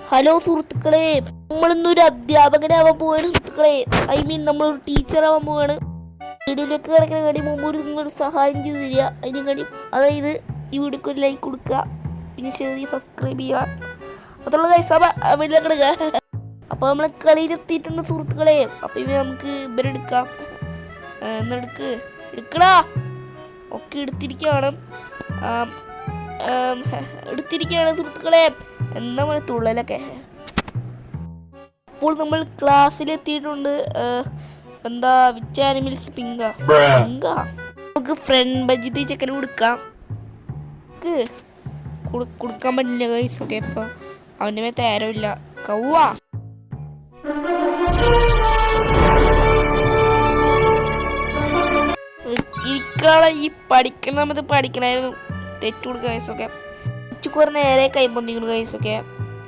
Hello സുഹൃത്തുക്കളെ, നമ്മളിന്നൊരു അധ്യാപകനാവാൻ പോവാണ് സുഹൃത്തുക്കളെ. നമ്മളൊരു ടീച്ചറാവാൻ പോവാണ്. വീഡിയോയിലേക്ക് കിടക്കുന്ന കാര്യം മുമ്പ് നിങ്ങളൊരു സഹായം ചെയ്ത് തരിക. അതിന് കാര്യം അതായത് ഈ വീഡിയോക്ക് ഒരു ലൈക്ക് കൊടുക്കുക, പിന്നെ ചെറിയ സബ്സ്ക്രൈബ് ചെയ്യുക. അതുള്ള വീട്ടിലേക്ക് കിടക്കുക. അപ്പോൾ നമ്മൾ കളിയിലെത്തിയിട്ടുണ്ട് സുഹൃത്തുക്കളെ. അപ്പോൾ നമുക്ക് ഇവരെടുക്കാം. എടുക്കടാ. ഒക്കെ എടുത്തിരിക്കുകയാണ് സുഹൃത്തുക്കളെ. എന്താ പറയുക തുള്ളലൊക്കെ. അപ്പോൾ നമ്മൾ ക്ലാസ്സിലെത്തിയിട്ടുണ്ട്. എന്താ വിച്ച് ആനിമൽസ് പിങ്ക നമുക്ക് ഫ്രണ്ട് ബജിത്ത് ചെക്കന് കൊടുക്കാം. കൊടുക്കാൻ പറ്റില്ല ഗൈസ്. ഓക്കെ, ഇപ്പൊ അവൻ്റെ മേത്ത് ആരമില്ല. കൗവാ ഇരിക്കാളെ ഈ പഠിക്കണം, നമ്മൾ പഠിക്കണമായിരുന്നു. തെറ്റു കൊടുക്കുക ഗൈസ്. ഓക്കെ, കുറേ നേരെ കൈ പൊന്തിക്കുന്നു ഗൈസ്. ഓക്കെ,